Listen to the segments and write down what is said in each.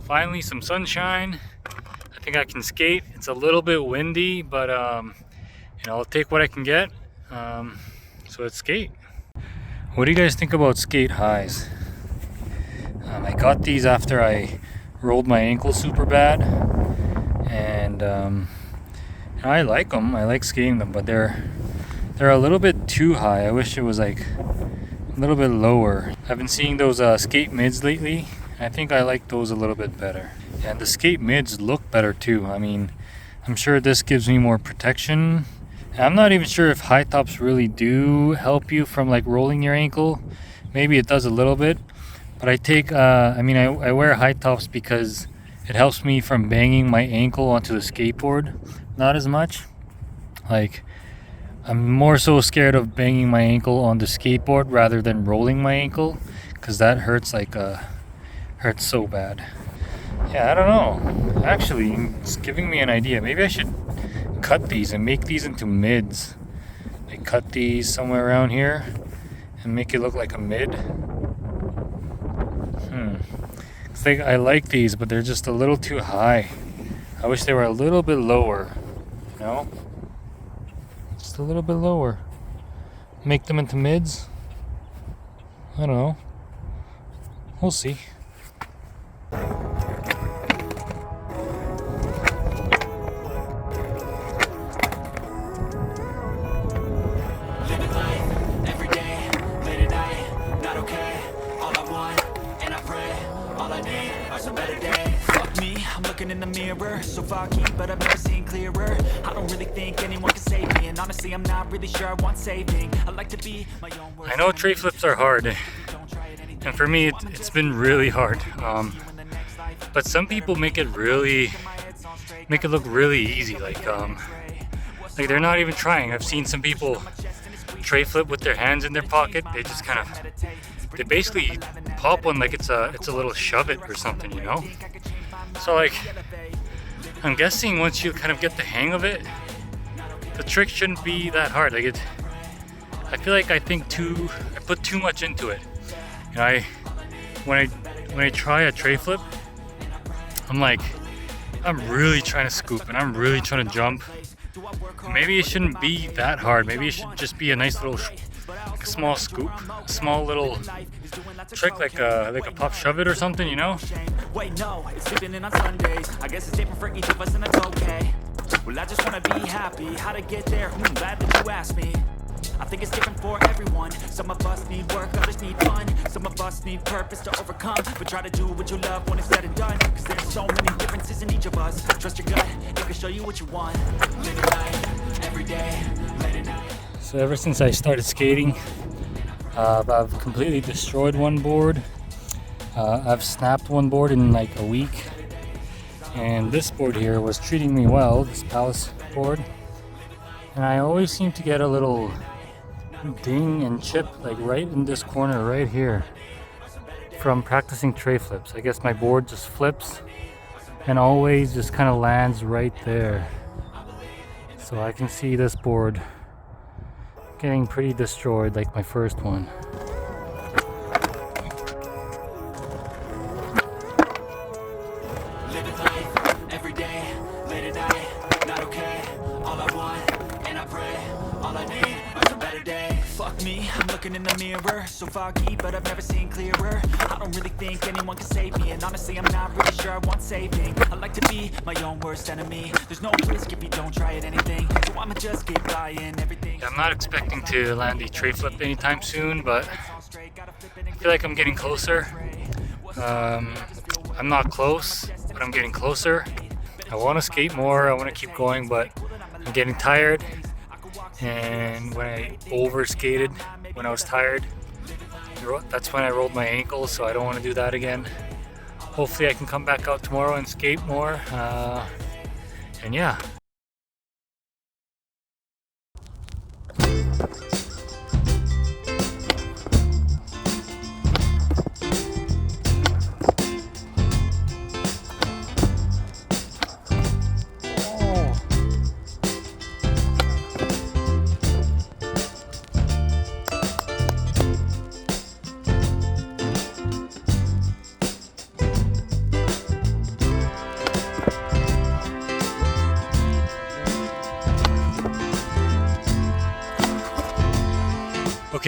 Finally, some sunshine. I think I can skate. It's a little bit windy, but I'll take what I can get. So let's skate. What do you guys think about skate highs? I got these after I rolled my ankle super bad, and I like them. I like skating them, but they're a little bit too high. I wish it was like a little bit lower. I've been seeing those Sk8-Mids lately. I think I like those a little bit better. And the Sk8-Mids look better too. I mean, I'm sure this gives me more protection. And I'm not even sure if high tops really do help you from like rolling your ankle. Maybe it does a little bit. But I take, I wear high tops because it helps me from banging my ankle onto the skateboard. Not as much. Like, I'm more so scared of banging my ankle on the skateboard rather than rolling my ankle. Because that hurts hurts so bad. Yeah, I don't know. Actually, it's giving me an idea. Maybe I should cut these and make these into mids. Like cut these somewhere around here and make it look like a mid. I like these, but they're just a little too high. I wish they were a little bit lower. You know? Just a little bit lower. Make them into mids. I don't know. We'll see. I'm looking in the mirror, so foggy, but I've never seen clearer. I don't really think anyone can save me, and honestly, I'm not really sure I want saving. I like to be my own worst. I know tray flips are hard, and for me, it's been really hard. But some people make it look really easy. Like they're not even trying. I've seen some people tray flip with their hands in their pocket. They just they basically pop one like it's a little shove it or something, you know? So like, I'm guessing once you kind of get the hang of it, the trick shouldn't be that hard. Like I feel like I put too much into it. You know, when I try a tray flip, I'm really trying to scoop and I'm really trying to jump. Maybe it shouldn't be that hard. Maybe it should just be a nice little, like a small scoop, a small little trick, like a pop shove it or something, you know? Wait, no, it's sleeping in on Sundays. I guess it's different for each of us and that's okay. Well, I just wanna be happy. How to get there? I'm glad that you asked me. I think it's different for everyone. Some of us need work, others need fun. Some of us need purpose to overcome. But try to do what you love when it's said and done. Cause there's so many differences in each of us. Trust your gut, it can show you what you want. Live at night, every day, late at night. So ever since I started skating, I've completely destroyed one board. I've snapped one board in like a week. And this board here was treating me well, this Palace board. And I always seem to get a little ding and chip like right in this corner right here from practicing tray flips. I guess my board just flips and always just kind of lands right there. So I can see this board getting pretty destroyed like my first one. I'm looking in the mirror, so foggy, but I've never seen clearer. I don't really think anyone can save me, and honestly, I'm not really sure I want saving. I like to be my own worst enemy. There's no risk if you don't try at anything, so I'ma just keep buying everything. I'm not expecting to land the tray flip anytime soon, but I feel like I'm getting closer. I'm not close, but I'm getting closer. I want to skate more, I want to keep going, but I'm getting tired. And when I overskated, when I was tired, that's when I rolled my ankle, so I don't want to do that again. Hopefully I can come back out tomorrow and skate more, and yeah.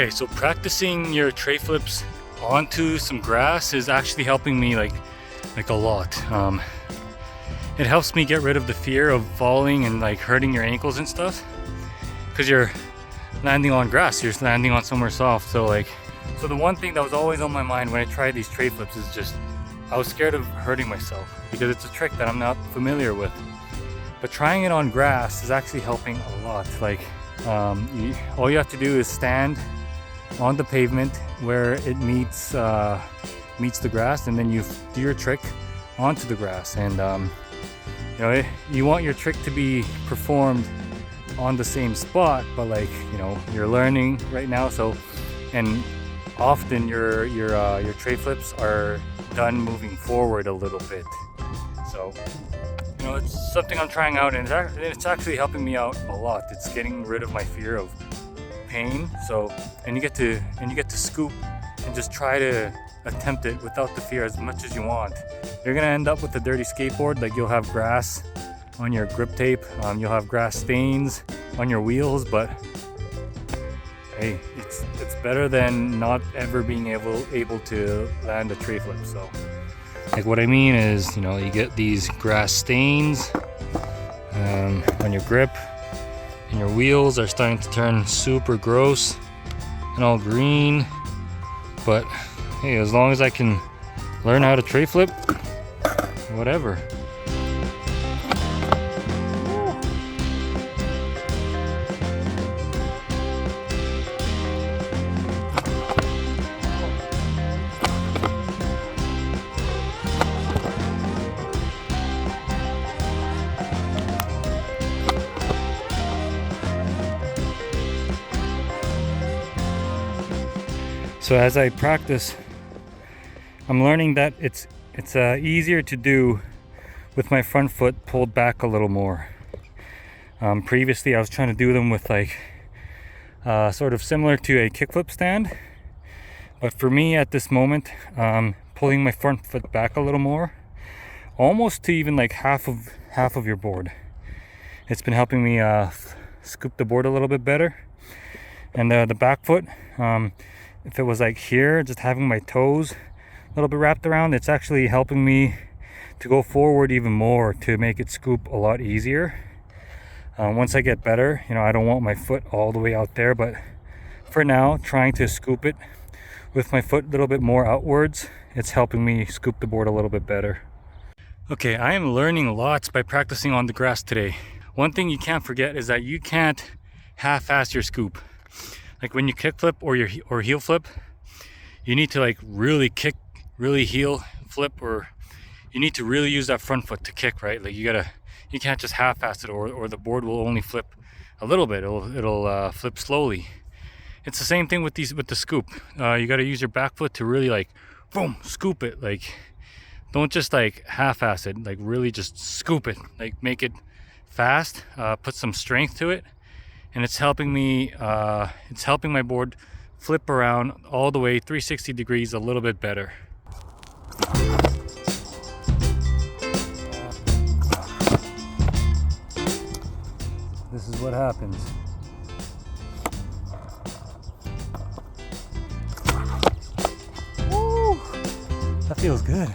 Okay, so practicing your tray flips onto some grass is actually helping me like a lot. It helps me get rid of the fear of falling and like hurting your ankles and stuff, because you're landing on grass, you're landing on somewhere soft. So the one thing that was always on my mind when I tried these tray flips is just I was scared of hurting myself because it's a trick that I'm not familiar with. But trying it on grass is actually helping a lot. Like all you have to do is stand on the pavement where it meets the grass, and then you do your trick onto the grass. And you know, you want your trick to be performed on the same spot, but like, you know, you're learning right now, so, and often your tray flips are done moving forward a little bit. So, you know, it's something I'm trying out, and it's actually helping me out a lot. It's getting rid of my fear of pain. So, and you get to scoop and just try to attempt it without the fear as much as you want. You're gonna end up with a dirty skateboard. Like, you'll have grass on your grip tape, you'll have grass stains on your wheels, but hey, it's better than not ever being able to land a tray flip. So, like, what I mean is, you know, you get these grass stains on your grip, and your wheels are starting to turn super gross and all green. But hey, as long as I can learn how to tray flip, whatever. So as I practice, I'm learning that it's easier to do with my front foot pulled back a little more. Previously, I was trying to do them with like sort of similar to a kickflip stand, but for me at this moment, pulling my front foot back a little more, almost to even like half of your board. It's been helping me scoop the board a little bit better, and the back foot. If it was like here, just having my toes a little bit wrapped around, it's actually helping me to go forward even more to make it scoop a lot easier. Once I get better, you know, I don't want my foot all the way out there, but for now, trying to scoop it with my foot a little bit more outwards, it's helping me scoop the board a little bit better. Okay, I am learning lots by practicing on the grass today. One thing you can't forget is that you can't half-ass your scoop. Like when you kick flip or heel flip, you need to like really kick, really heel flip, or you need to really use that front foot to kick, right? Like you can't just half-ass it, or the board will only flip a little bit. It'll flip slowly. It's the same thing with the scoop. You got to use your back foot to really like, boom, scoop it. Like, don't just like half-ass it. Like, really just scoop it. Like, make it fast. Put some strength to it. And it's helping me, it's helping my board flip around all the way 360 degrees a little bit better. This is what happens. Woo! That feels good.